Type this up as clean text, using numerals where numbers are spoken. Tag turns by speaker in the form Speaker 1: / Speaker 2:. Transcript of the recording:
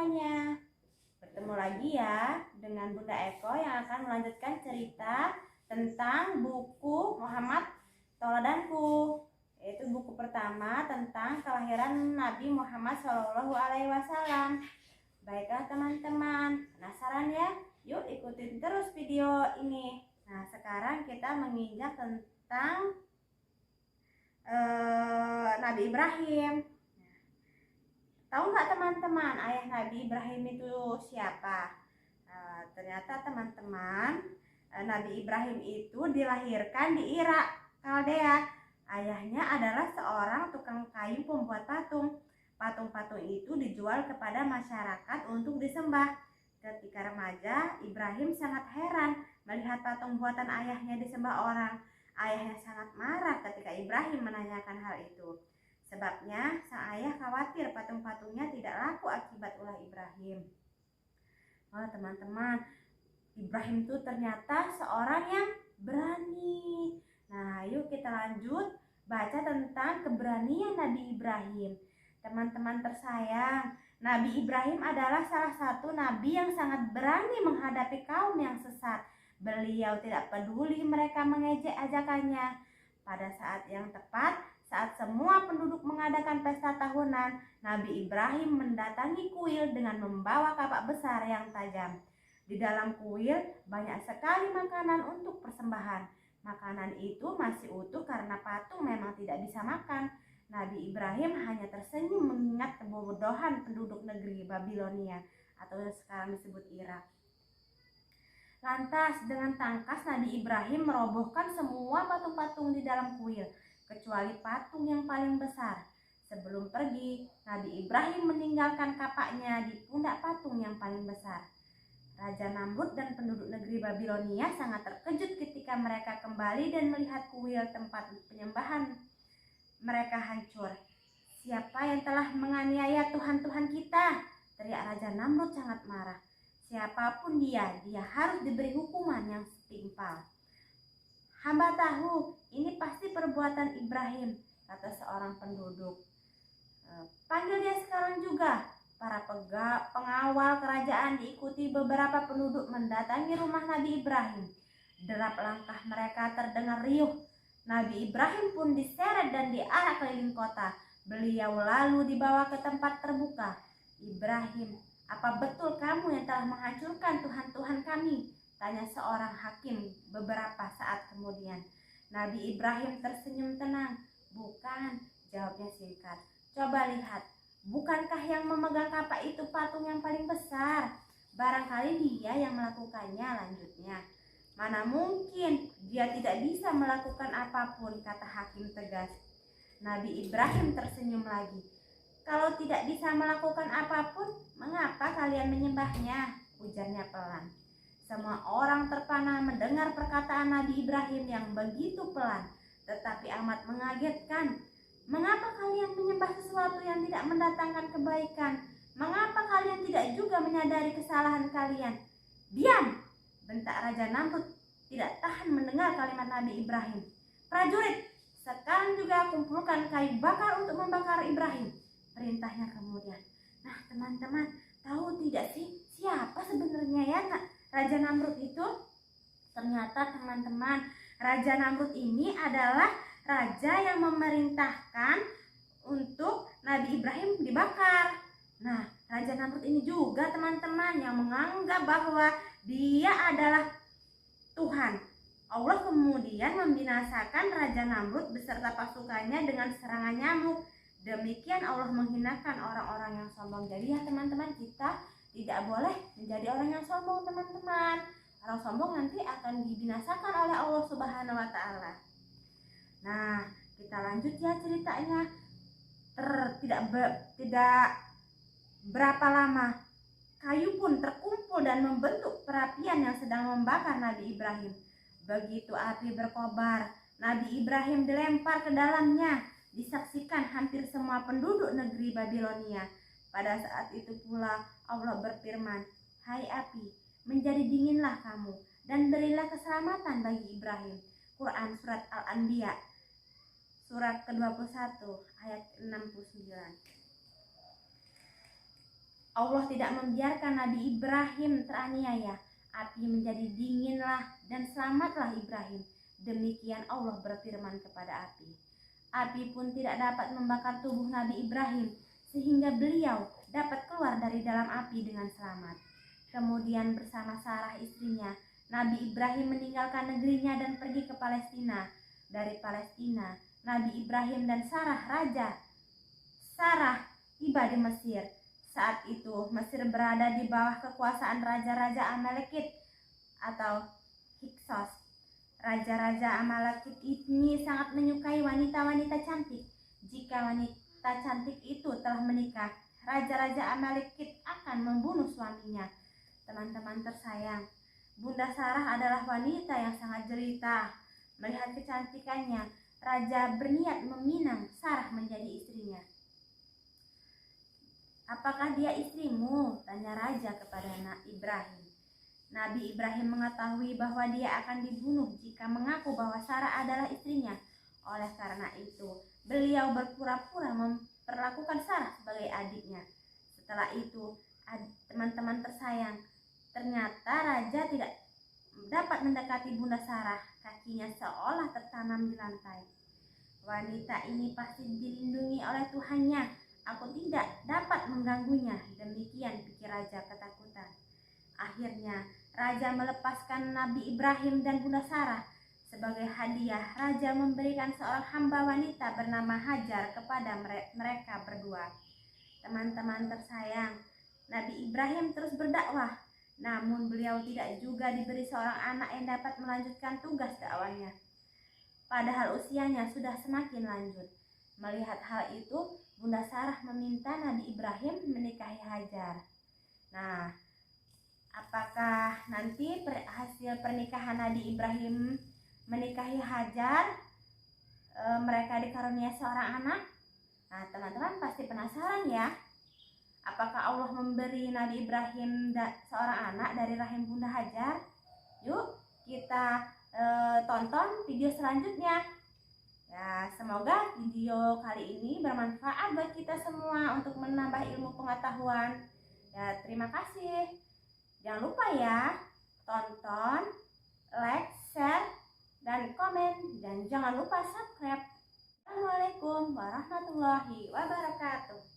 Speaker 1: semuanya. Bertemu lagi ya dengan Bunda Eko yang akan melanjutkan cerita tentang buku Muhammad Tauladanku, yaitu buku pertama tentang kelahiran Nabi Muhammad SAW. Baiklah teman-teman, penasaran ya? Yuk ikutin terus video ini. Nah, sekarang kita menginjak tentang Nabi Ibrahim. Tahu nggak teman-teman, ayah Nabi Ibrahim itu siapa? Ternyata teman-teman, Nabi Ibrahim itu dilahirkan di Irak, Kaldea. Ayahnya adalah seorang tukang kayu pembuat patung. Patung-patung itu dijual kepada masyarakat untuk disembah. Ketika remaja, Ibrahim sangat heran melihat patung buatan ayahnya disembah orang. Ayahnya sangat marah ketika Ibrahim menanyakan hal itu. Sebabnya, sang ayah khawatir patung-patungnya tidak laku akibat ulah Ibrahim. Oh teman-teman, Ibrahim itu ternyata seorang yang berani. Nah, yuk kita lanjut baca tentang keberanian Nabi Ibrahim. Teman-teman tersayang, Nabi Ibrahim adalah salah satu nabi yang sangat berani menghadapi kaum yang sesat. Beliau tidak peduli mereka mengejek ajakannya. Pada saat yang tepat, saat semua penduduk mengadakan pesta tahunan, Nabi Ibrahim mendatangi kuil dengan membawa kapak besar yang tajam. Di dalam kuil banyak sekali makanan untuk persembahan. Makanan itu masih utuh karena patung memang tidak bisa makan. Nabi Ibrahim hanya tersenyum mengingat kebodohan penduduk negeri Babilonia atau yang sekarang disebut Irak. Lantas dengan tangkas Nabi Ibrahim merobohkan semua patung-patung di dalam kuil, kecuali patung yang paling besar. Sebelum pergi, Nabi Ibrahim meninggalkan kapaknya di pundak patung yang paling besar. Raja Namrud dan penduduk negeri Babilonia sangat terkejut ketika mereka kembali dan melihat kuil tempat penyembahan mereka hancur. "Siapa yang telah menganiaya Tuhan-Tuhan kita?" teriak Raja Namrud sangat marah. "Siapapun dia harus diberi hukuman yang setimpal." "Hamba tahu, ini pasti perbuatan Ibrahim," kata seorang penduduk. "Panggil dia sekarang juga." Para pengawal kerajaan diikuti beberapa penduduk mendatangi rumah Nabi Ibrahim. Derap langkah mereka terdengar riuh. Nabi Ibrahim pun diseret dan diarak keliling kota. Beliau lalu dibawa ke tempat terbuka. "Ibrahim, apa betul kamu yang telah menghancurkan Tuhan-Tuhan kami?" tanya seorang hakim beberapa saat kemudian. Nabi Ibrahim tersenyum tenang. "Bukan," jawabnya singkat. "Coba lihat, bukankah yang memegang kapak itu patung yang paling besar? Barangkali dia yang melakukannya," lanjutnya. "Mana mungkin, dia tidak bisa melakukan apapun," kata hakim tegas. Nabi Ibrahim tersenyum lagi. "Kalau tidak bisa melakukan apapun, mengapa kalian menyembahnya?" ujarnya pelan. Semua orang terpana mendengar perkataan Nabi Ibrahim yang begitu pelan, tetapi amat mengagetkan. "Mengapa kalian menyembah sesuatu yang tidak mendatangkan kebaikan? Mengapa kalian tidak juga menyadari kesalahan kalian?" "Diam!" bentak Raja Namrud, tidak tahan mendengar kalimat Nabi Ibrahim. "Prajurit, sekarang juga kumpulkan kayu bakar untuk membakar Ibrahim," perintahnya kemudian. Nah teman-teman, tahu tidak sih siapa sebenarnya ya Raja Namrud itu? Ternyata teman-teman, Raja Namrud ini adalah raja yang memerintahkan untuk Nabi Ibrahim dibakar. Nah, Raja Namrud ini juga teman-teman yang menganggap bahwa dia adalah Tuhan. Allah kemudian membinasakan Raja Namrud beserta pasukannya dengan serangan nyamuk. Demikian Allah menghinakan orang-orang yang sombong. Jadi ya teman-teman, kita tidak boleh menjadi orang yang sombong teman-teman. Orang sombong nanti akan dibinasakan oleh Allah Subhanahu wa Ta'ala. Nah, kita lanjut ya ceritanya. Tidak berapa lama, kayu pun terkumpul dan membentuk perapian yang sedang membakar Nabi Ibrahim. Begitu api berkobar, Nabi Ibrahim dilempar ke dalamnya. Disaksikan hampir semua penduduk negeri Babilonia. Pada saat itu pula Allah berfirman, "Hai api, menjadi dinginlah kamu dan berilah keselamatan bagi Ibrahim." Quran Surat Al-Anbiya Surat ke-21 ayat 69. Allah tidak membiarkan Nabi Ibrahim teraniaya. Api menjadi dinginlah dan selamatlah Ibrahim. Demikian Allah berfirman kepada api. Api pun tidak dapat membakar tubuh Nabi Ibrahim, sehingga beliau dapat keluar dari dalam api dengan selamat. Kemudian bersama Sarah istrinya, Nabi Ibrahim meninggalkan negerinya dan pergi ke Palestina. Dari Palestina, Nabi Ibrahim dan Sarah tiba di Mesir. Saat itu Mesir berada di bawah kekuasaan raja-raja Amalekit atau Hiksos. Raja-raja Amalekit ini sangat menyukai wanita-wanita cantik. Jika wanita cantik itu telah menikah, raja-raja Amalekit akan membunuh suaminya. Teman-teman tersayang, Bunda Sarah adalah wanita yang sangat jelita. Melihat kecantikannya, raja berniat meminang Sarah menjadi istrinya. "Apakah dia istrimu?" tanya raja kepada Ibrahim. Nabi Ibrahim mengetahui bahwa dia akan dibunuh jika mengaku bahwa Sarah adalah istrinya. Oleh karena itu, beliau berpura-pura memperlakukan Sarah sebagai adiknya. Setelah itu, teman-teman tersayang, ternyata raja tidak dapat mendekati Bunda Sarah. Kakinya seolah tertanam di lantai. "Wanita ini pasti dilindungi oleh Tuhannya. Aku tidak dapat mengganggunya," demikian pikir raja ketakutan. Akhirnya, raja melepaskan Nabi Ibrahim dan Bunda Sarah. Sebagai hadiah, raja memberikan seorang hamba wanita bernama Hajar kepada mereka berdua. Teman-teman tersayang, Nabi Ibrahim terus berdakwah, namun beliau tidak juga diberi seorang anak yang dapat melanjutkan tugas dakwahnya. Padahal usianya sudah semakin lanjut. Melihat hal itu, Bunda Sarah meminta Nabi Ibrahim menikahi Hajar. Nah, apakah nanti hasil pernikahan Nabi Ibrahim menikahi Hajar, mereka dikaruniai seorang anak? Nah, teman-teman pasti penasaran ya. Apakah Allah memberi Nabi Ibrahim seorang anak dari rahim Bunda Hajar? Yuk kita tonton video selanjutnya. Ya, semoga video kali ini bermanfaat buat kita semua untuk menambah ilmu pengetahuan. Ya, terima kasih. Jangan lupa ya, tonton, like, share, dan komen. Dan jangan lupa subscribe. Assalamualaikum warahmatullahi wabarakatuh.